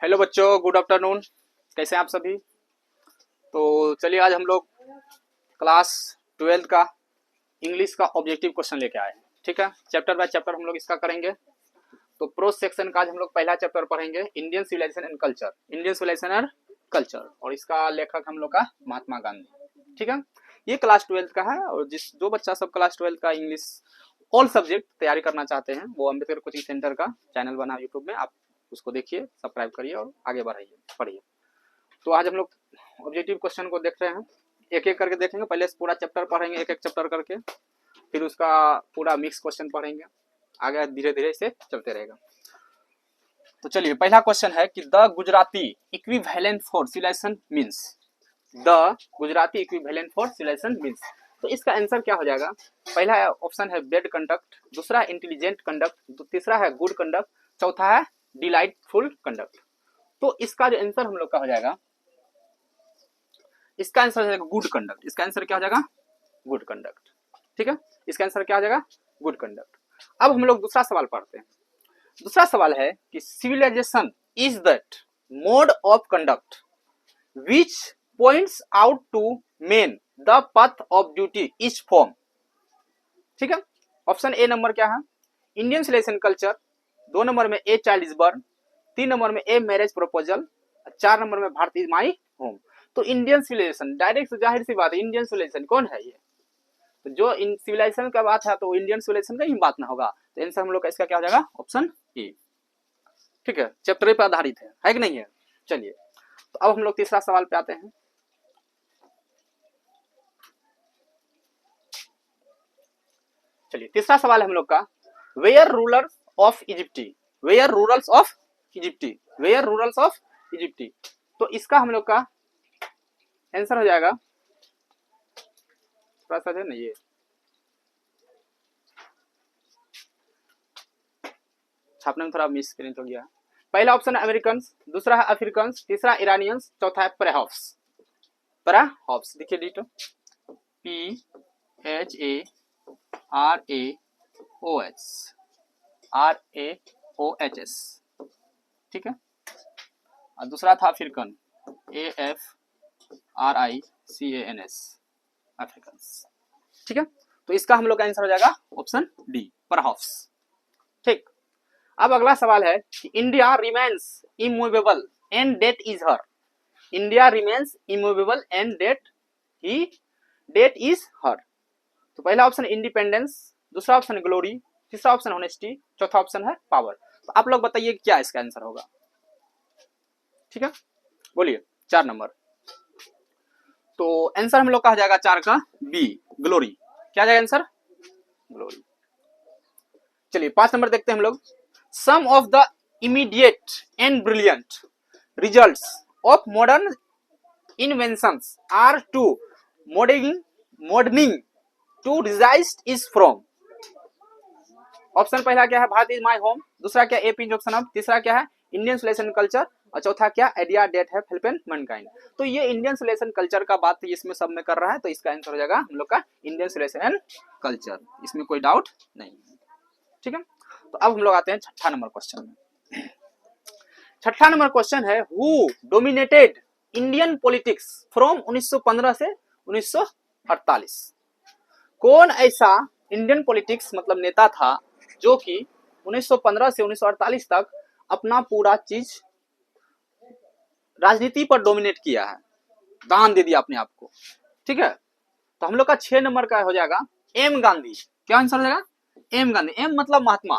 Hello बच्चों, good afternoon. कैसे हैं आप सभी? तो चलिए आज हम लोग क्लास 12 का इंग्लिश का ऑब्जेक्टिव क्वेश्चन लेके आए हैं। ठीक है, चैप्टर बाय चैप्टर हम लोग इसका करेंगे। तो प्रोज सेक्शन का आज हम लोग पहला चैप्टर पढ़ेंगे, Indian civilisation and culture. Indian civilisation and culture, और इसका लेखक हम लोग का महात्मा गांधी। ठीक है, ये क्लास 12 का है। और जो बच्चा सब क्लास 12 का इंग्लिश ऑल सब्जेक्ट तैयारी करना चाहते हैं वो अम्बेडकर कोचिंग सेंटर का चैनल बना यूट्यूब में, आप उसको देखिए, सब्सक्राइब करिए और आगे बढ़ाइए, पढ़िए। तो आज हम लोग ऑब्जेक्टिव क्वेश्चन को देख रहे हैं, एक एक करके देखेंगे। पहले पूरा चैप्टर पढ़ेंगे एक एक चैप्टर करके, फिर उसका पूरा मिक्स क्वेश्चन पढ़ेंगे, आगे धीरे धीरे इसे चलते रहेगा। तो चलिए, पहला क्वेश्चन है कि the Gujarati equivalent for civilization means. The Gujarati equivalent for civilization means, तो इसका आंसर क्या हो जाएगा? पहला ऑप्शन है बेड कंडक्ट, दूसरा इंटेलिजेंट कंडक्ट, तीसरा है गुड कंडक्ट, चौथा है डिलाइटफुल कंडक्ट। तो इसका जो आंसर हम लोग का हो जाएगा, इसका आंसर हो जाएगा गुड कंडक्ट। इसका आंसर क्या हो जाएगा? Good conduct. ठीक है, इसका आंसर क्या हो जाएगा? Good conduct. अब हम लोग दूसरा सवाल पढ़ते हैं। दूसरा सवाल है कि civilization is that mode of conduct which points out to man the path of duty is form. ठीक है, ऑप्शन ए नंबर क्या है? इंडियन सिविलाइजेशन कल्चर, 2 नंबर में a child is burn, 3 number में ए मैरिज प्रपोजल, 4 नंबर में Bharat is my home. तो Indian civilisation, direct से जाहिर सी बात है, इंडियन सिविलाइजेशन कौन है ये? तो जो इन सिविलाइजेशन का बात है तो इंडियन सिविलाइजेशन का ही बात ना होगा। तो आंसर हम लोग का इसका क्या हो जाएगा? Option A. ठीक है, चैप्टर पे आधारित है कि नहीं है? चलिए, तो अब हम लोग तीसरा सवाल पे आते हैं। चलिए, तीसरा सवाल है हम लोग का, were rulers of Egypt, were rulers of Egypt, were rulers of Egypt. तो इसका हम लोग का आंसर हो जाएगा, थोड़ा सा है ना, ये छापने में थोड़ा मिस प्रिंट हो गया। पहला ऑप्शन है अमेरिकन, दूसरा है अफ्रीकन, तीसरा ईरानियंस, चौथा है प्रेहॉफ्स। प्रेहॉफ्स देखिए, डिटो PHARAOHS, ठीक है। और दूसरा था अफ्रीकन, AFRICANS, अफ्रीकन। ठीक है, तो इसका हम लोग का आंसर हो जाएगा ऑप्शन डी, प्रेहॉफ्स। ठीक, अब अगला सवाल है कि India remains immovable and that is her. India remains immovable and that is her. तो पहला ऑप्शन इंडिपेंडेंस, दूसरा ऑप्शन ग्लोरी, तीसरा ऑप्शन ऑनेस्टी, चौथा ऑप्शन है पावर। तो आप लोग बताइए क्या इसका आंसर होगा? ठीक है, बोलिए। 4 नंबर, तो आंसर हम लोग का हो जाएगा 4 का बी, ग्लोरी। क्या जाएगा आंसर? ग्लोरी। चलिए 5 नंबर देखते हैं हम लोग। Some of the immediate and brilliant results of modern inventions are to modernising to resist is from. Option पहला क्या है? भारत इज माई होम, दूसरा क्या ए पिंच ऑप्शन ऑफ, तीसरा क्या है इंडियन सिविलाइजेशन कल्चर, और चौथा क्या आइडिया डेट है हेल्प मैनकाइंड। तो ये इंडियन सिविलाइजेशन कल्चर का बात इसमें सब में कर रहा है, तो इसका आंसर हो जाएगा हम लोग का इंडियन सिविलाइजेशन एंड कल्चर, इसमें कोई डाउट नहीं। ठीक है, तो अब हम लोग आते हैं छठा नंबर क्वेश्चन में। छठा नंबर क्वेश्चन है, who dominated Indian politics from 1915 से 1948। कौन ऐसा इंडियन पॉलिटिक्स मतलब नेता था जो कि 1915 से 1948 तक अपना पूरा चीज राजनीति पर डोमिनेट किया है, दान दे दिया अपने आप को। ठीक है, तो हम लोग का 6 नंबर का हो जाएगा एम गांधी। क्या आंसर हो जाएगा? एम गांधी। एम मतलब महात्मा,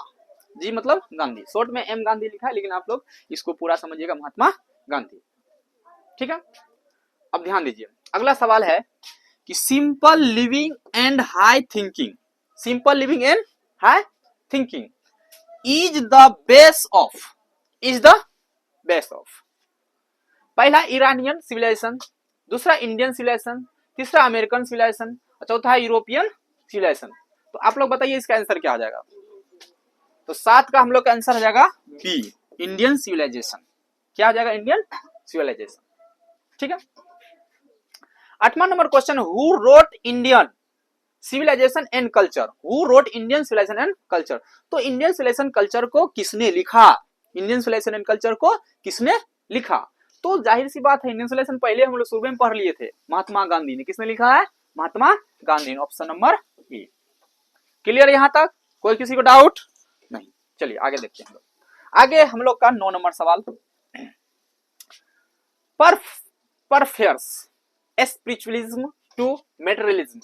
जी मतलब गांधी, शॉर्ट में एम गांधी लिखा है, लेकिन आप लोग इसको पूरा समझिएगा, महात्मा गांधी। ठीक है, अब ध्यान दीजिए, अगला सवाल है कि simple living and high thinking, simple living and high thinking is the base of. पहला ईरानियन सिविलाइजेशन, दूसरा इंडियन सिविलाइजेशन, तीसरा अमेरिकन सिविलाइजेशन, और चौथा यूरोपियन सिविलाइजेशन। तो आप लोग बताइए इसका आंसर क्या हो जाएगा? तो 7 का हम लोग का आंसर हो जाएगा बी, इंडियन सिविलाइजेशन। क्या हो जाएगा? Indian civilisation. ठीक है, 8वां number question, who wrote Indian civilisation and culture, who wrote Indian civilisation and culture. तो इंडियन सिविलाइजेशन कल्चर को किसने लिखा? इंडियन सिविलाइजेशन एंड कल्चर को किसने लिखा। तो जाहिर सी बात है इंडियन सोल्यूशन पहले हम लोग शुरू में पढ़ लिए थे, महात्मा गांधी ने। किसने लिखा है? महात्मा गांधी ने। Option number A. क्लियर यहां तक? कोई किसी को डाउट नहीं? चलिए आगे देखते हैं हम लोग। आगे हम लोग का 9 नंबर सवाल, prefers spiritualism to materialism.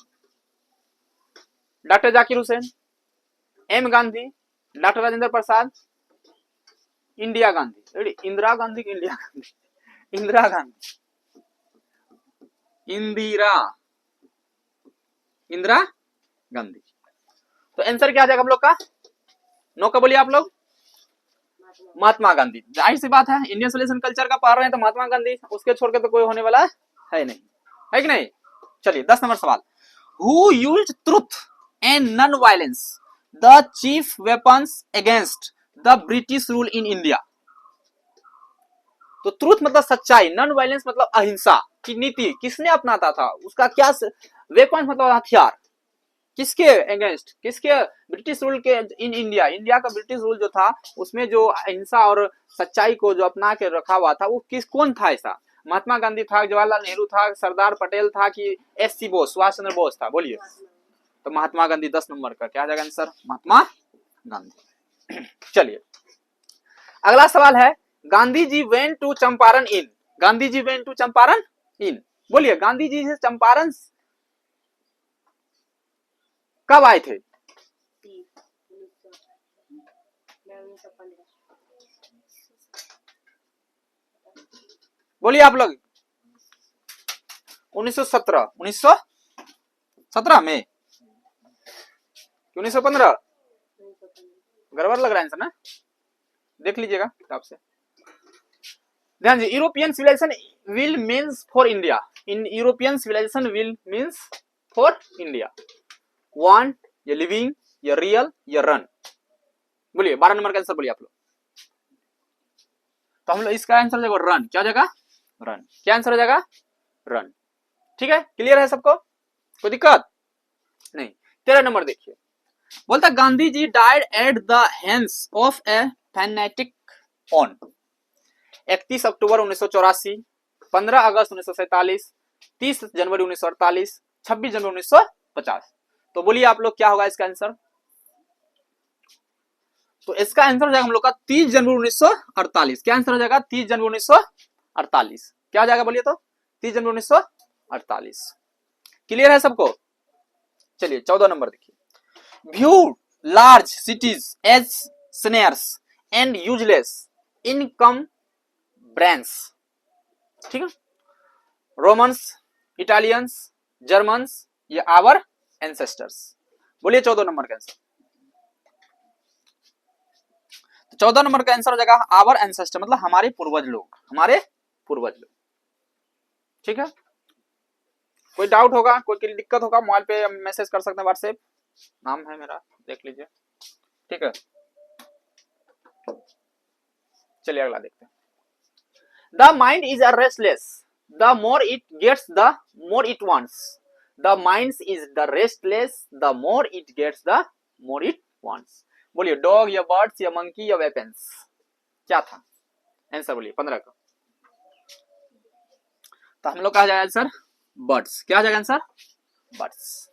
Doctor Zakir Hussain, M Gandhi, doctor Rajendra Prasad, Indira Gandhi. Indira Gandhi की इंडिया गांधी, इंदिरा गांधी, इंदिरा गांधी। तो आंसर क्या आ जाएगा हम लोग का? 9 का बोलिए आप लोग। महात्मा गांधी। जाहिर सी बात है इंडियन सोल्यूशन कल्चर का पढ़ रहे हैं तो महात्मा गांधी, उसके छोड़ के तो कोई होने वाला है नहीं, है कि नहीं? चलिए 10 नंबर सवाल, who used truth and non violence the chief weapons against the British rule in India. तो ट्रुथ मतलब सच्चाई, नॉन वायलेंस मतलब अहिंसा की नीति किसने अपनाता था, उसका क्या वेपन मतलब हथियार, किसके अगेंस्ट, किसके? ब्रिटिश रूल के इन इंडिया। इंडिया का ब्रिटिश रूल जो था उसमें जो अहिंसा और सच्चाई को जो अपना के रखा हुआ था वो कौन था? ऐसा महात्मा गांधी था, जवाहरलाल नेहरू था, सरदार पटेल था कि एस.सी. बोस, सुभाष चंद्र बोस था? बोलिए। तो महात्मा गांधी 10 नंबर का क्या आ जाएगा आंसर? महात्मा गांधी। चलिए अगला सवाल है, Gandhi ji went to Champaran in. Gandhi ji went to Champaran in, बोलिए। गांधी जी से चंपारण कब आए थे? बोलिए आप लोग। 1917 1917 में, 1915? गड़बड़ लग रहा है ना, देख लीजिएगा किताब से। ध्यान दीजिए, European civilization will means for India. In European civilization will means for India. Want या लिविंग या रियल या रन? बोलिए 12 नंबर का आंसर बोलिए आप लोग। तो हम लोग इसका आंसर हो जाएगा रन। क्या हो जाएगा? रन। क्या आंसर हो जाएगा? रन। ठीक है, क्लियर है सबको? कोई दिक्कत नहीं? 13 नंबर देखिए, बोलता Gandhi ji died at the hands of a fanatic on 31 अक्टूबर 1984, 15 अगस्त 1947, 30 जनवरी 1948, 26 जनवरी 1950। तो बोलिए आप लोग क्या होगा इसका आंसर? तो इसका आंसर हो जाएगा हम लोग का 30 जनवरी 1948। क्या आंसर हो जाएगा? 30 जनवरी 1948। क्या हो जाएगा बोलिए तो? 30 जनवरी 1948। क्लियर है सबको? चलिए 14 नंबर देखिए, view large cities as snares and useless income brands. ठीक है, रोमन्स, इटालियंस, जर्मन्स या आवर एंसेस्टर्स? बोलिए 14 नंबर का आंसर। 14 नंबर का आंसर हो जाएगा आवर एंसेस्टर, मतलब हमारे पूर्वज लोग, हमारे पूर्वज लोग। ठीक है, कोई डाउट होगा, कोई दिक्कत होगा, मोबाइल पे मैसेज कर सकते हैं, व्हाट्सएप नाम है मेरा, देख लीजिए। ठीक है, चलिए अगला देखते हैं। The mind is a restless, the more it gets the more it wants. The mind is the restless, the more it gets the more it wants. बोलिए, डॉग या बर्ड्स या मंकी या वेपन्स? क्या था आंसर? बोलिए 15 का। तो हम लोग का जाएगा आंसर बर्ड्स। क्या आ जाएगा आंसर? बर्ड्स।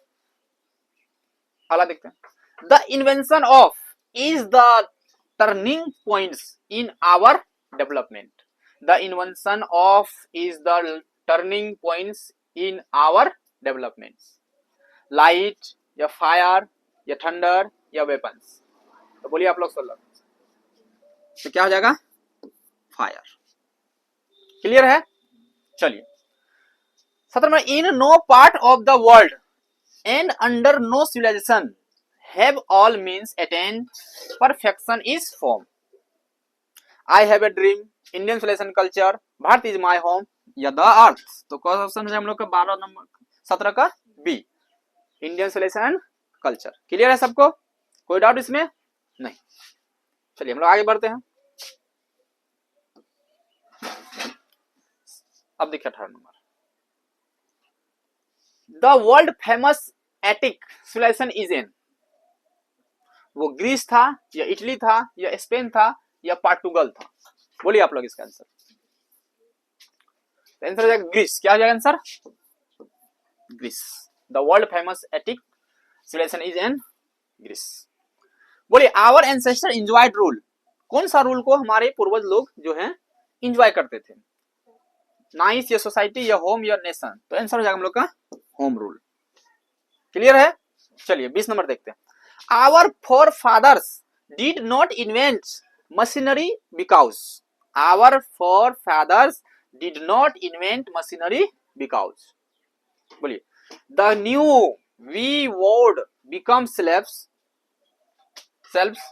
अगला देखते हैं, the invention of is the turning points in our development. The invention of is the turning points in our development. Light या फायर या थंडर या वेपन्स? तो बोलिए आप लोग 16। तो क्या हो जाएगा? फायर। क्लियर है? चलिए 17 में, in no part of the world and under no civilization have all means attend perfection is form. I have a dream, Indian civilisation culture, Bharat is my home या द अर्थ? तो question है हम लोग का 12 नंबर 17 का B, Indian civilisation culture. Clear है सबको? कोई डाउट इसमें नहीं? चलिए हम लोग आगे बढ़ते हैं। अब देखिए 18 नंबर, the world famous Attic civilization is in. वो ग्रीस था या इटली था या स्पेन था या पोर्टुगल था? बोलिए आप लोग इसका आंसर। आंसर हो जाएगा ग्रीस। क्या हो जाएगा answer? Greece. The world famous Attic civilization is in Greece. बोलिए आवर एंसेस्टर एंजॉयड रूल, कौन सा रूल को हमारे पूर्वज लोग जो है एंजॉय करते थे? नाइस या सोसाइटी या होम या नेशन? तो आंसर हो जाएगा हम लोग का होम रूल। क्लियर है? चलिए 20 नंबर देखते हैं। Our forefathers did not invent machinery because, our forefathers did not invent machinery because, बोलिए they knew we would become slaves, selves,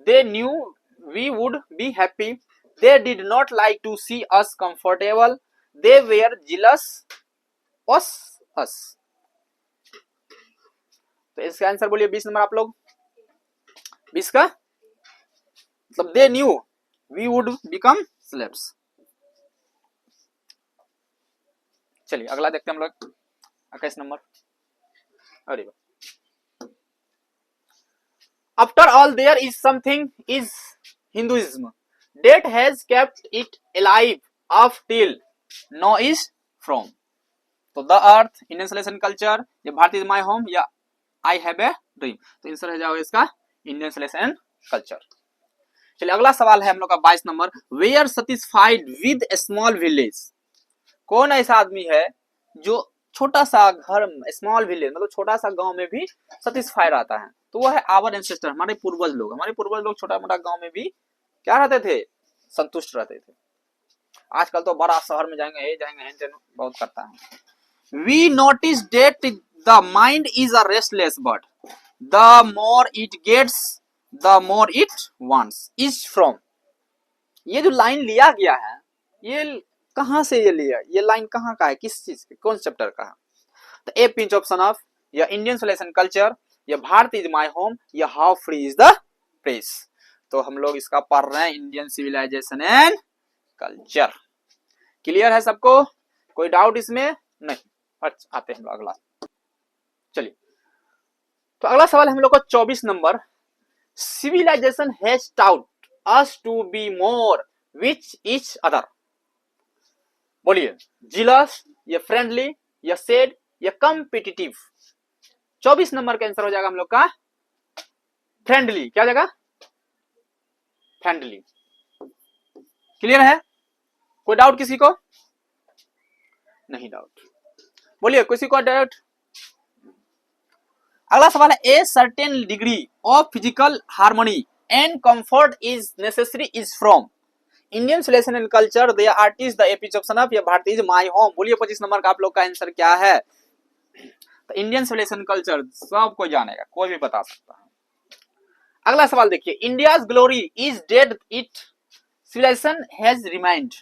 they knew we would be happy, they did not like to see us comfortable, they were jealous of us। तो इसका answer बोलिए 20 number आप लोग। 20 का मतलब they knew we would become slaves। चलिए अगला देखते हैं हम लोग 21 नंबर। अरे After all, there is something is Hinduism that has kept it alive up till now is from। तो the earth, Indian selection culture, या भारतीय माय होम, या आई हैव ए ड्रीम। तो आंसर हो जाएगा इसका इंडियन सिलेक्शन कल्चर। चलिए अगला सवाल है हम लोग का 22 नंबर। Were satisfied with a small village, कौन ऐसा आदमी है जो छोटा सा घर, स्मॉल विलेज मतलब छोटा सा गांव में भी सेटिस्फाई रहता है? तो वो है आवर एंसेस्टर, हमारे पूर्वज लोग। हमारे पूर्वज लोग छोटा मोटा गांव में भी क्या रहते थे? संतुष्ट रहते थे। आजकल तो बड़ा शहर में जाएंगे बहुत करता है। We notice that the mind is a restless bird, the more it gets the more it wants, is from. ये जो लाइन लिया गया है ये कहां से ये लिया? ये लाइन कहां का है? किस चीज के, कौन चैप्टर का है? तो a pinch of son of, या इंडियन सिलेक्शन कल्चर, या भारत इज माय होम, या how free is the press. तो हम लोग इसका पढ़ रहे हैं Indian civilisation and culture. Clear है सबको? कोई डाउट इसमें? नहीं। आते हैं हम लोग अगला। चलिए तो अगला सवाल हम लोग का 24 नंबर। Civilization has taught us to be more with each other, बोलिए जिलस, या फ्रेंडली, या सेड, या कॉम्पिटिटिव। 24 नंबर का आंसर हो जाएगा हम लोग का फ्रेंडली। क्या हो जाएगा? फ्रेंडली। क्लियर है? कोई डाउट किसी को? नहीं डाउट। बोलिए किसी को डाउट? अगला सवाल है a certain degree of physical harmony and comfort is necessary is from Indian selection and culture, the artist, the epic of son of, या भारतीय इज माय होम। बोलिए 25 नंबर का आप लोग का आंसर क्या है? तो इंडियन सिविलाइजेशन कल्चर सब कोई जानेगा, कोई भी बता सकता है। अगला सवाल देखिए। India's glory is dead, it civilization has remained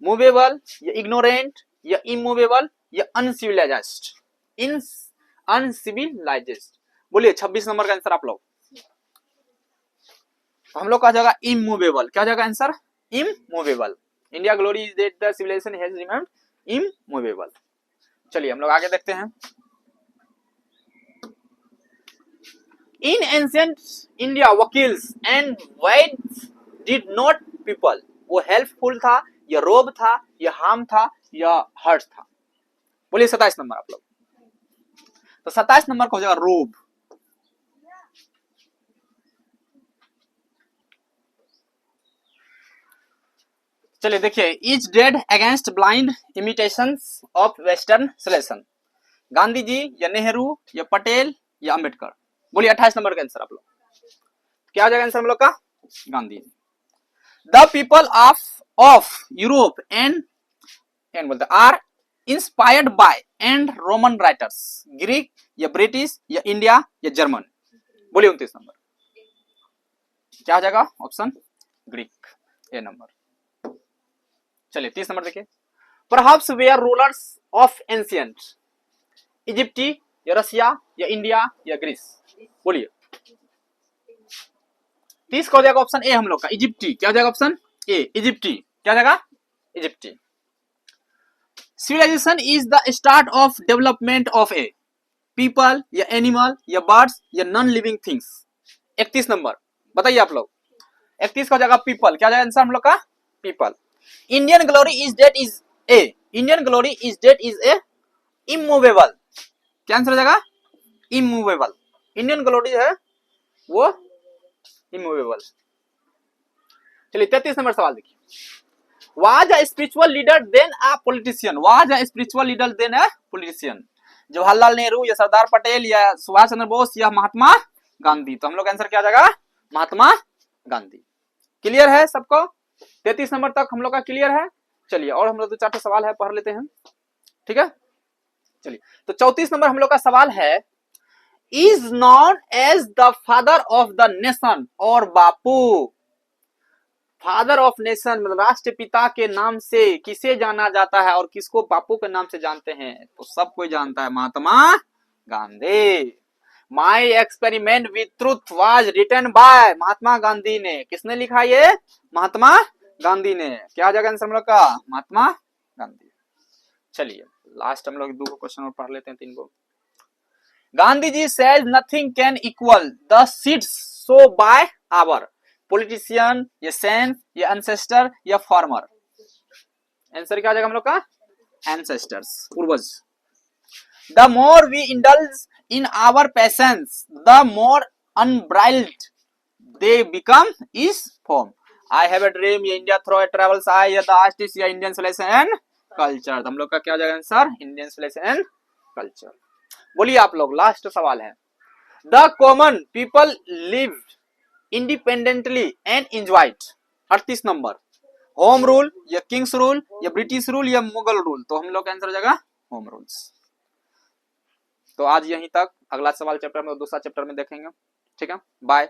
movable, या इग्नोरेंट, या इमूवेबल, या अनसिविलाइज्ड, इन अनसिविलाइज्ड। बोलिए 26 नंबर का आंसर आप लोग। तो हम लोग का जाएगा इमूवेबल। क्या जाएगा answer? Immovable. India glory is dead, the civilisation has remind immovable. चलिए हम लोग आगे देखते हैं। इन एंशिएंट इंडिया वकील्स एंड वैद्स डिड नॉट पीपल, वो हेल्पफुल था, या रोब था, या हार्म था, या हर्ट था? बोलिए 27 नंबर आप लोग। तो 27 नंबर को हो जाएगा रोब। चलिए देखिए। Is dead against blind imitations of western selection, Gandhi ji, या नेहरू, या पटेल, या अंबेडकर? बोलिए 28 नंबर का आंसर आप लोग। क्या हो जाएगा आंसर हम लोग का? Gandhi ji. The people of Europe and बोलते are inspired by and Roman writers, Greek, या ब्रिटिश, या इंडिया, या जर्मन? बोलिए 29 नंबर। क्या हो जाएगा ऑप्शन? ग्रीक, ए नंबर। चलिए 30 नंबर देखिए। Perhaps we are rulers of ancient Egypt, या रशिया, या इंडिया, या ग्रीस? बोलिए 30 का हो जाएगा ऑप्शन ए हम लोग का इजिप्टी। क्या हो जाएगा ऑप्शन ए? इजिप्टी। क्या हो जाएगा? Egypt. Civilization is the start of development of a people, या एनिमल, या बर्ड्स, या नॉन लिविंग थिंग्स? 31 नंबर बताइए आप लोग। 31 का हो जाएगा पीपल। क्या हो जाएगा आंसर हम लोग का? People. Indian glory is dead is a Indian glory is dead is a immovable. क्या आंसर हो जाएगा? इमूवेबल। इंडियन ग्लोरी है वो इमूवेबल। चलिए 33 नंबर सवाल देखिए। Was a spiritual leader then a politician? Was a spiritual leader then a politician? Jawaharlal Nehru या सरदार पटेल या सुभाष चंद्र बोस या महात्मा गांधी? तो हम लोग आंसर क्या जाएगा? महात्मा गांधी। क्लियर है सबको? 33 नंबर तक हम लोग का क्लियर है। चलिए और हम लोग 2-4 सवाल है पढ़ लेते हैं, ठीक है। चलिए तो 34 नंबर हम लोग का सवाल है, is known as the father of the nation, और बापू फादर ऑफ नेशन मतलब राष्ट्रपिता के नाम से किसे जाना जाता है और किसको बापू के नाम से जानते हैं? तो सब कोई जानता है, Mahatma Gandhi. My experiment with truth was written by, Mahatma Gandhi ने। किसने लिखा ये? महात्मा गांधी ने। क्या आ जाएगा आंसर हम लोग का? महात्मा गांधी। चलिए लास्ट हम लोग 2 क्वेश्चन और पढ़ लेते हैं, 3 को। Gandhi ji says nothing can equal the seeds so by our politician, या सेंट, या एंसेस्टर, या फार्मर? आंसर क्या आ जाएगा हम लोग का? एंसेस्टर्स, पूर्वज। The more we indulge in our passions the more unbridled they become is form. I have a dream, या इंडिया थ्रू ट्रेवल्स आई, या द आर्टिस्ट, या इंडियन सिविलाइजेशन एंड कल्चर? हम लोग का क्या आ जाएगा answer? Indian civilisation and culture. बोलिए आप लोग, लास्ट सवाल है। The common people live independently and enjoyed. 38 नंबर। होम रूल, या किंग्स रूल, या ब्रिटिश रूल, या मुगल रूल? तो हम लोग का आंसर हो जाएगा होम रूल्स। तो आज यहीं तक। अगला सवाल चैप्टर में, दूसरा चैप्टर में देखेंगे, ठीक है। बाय।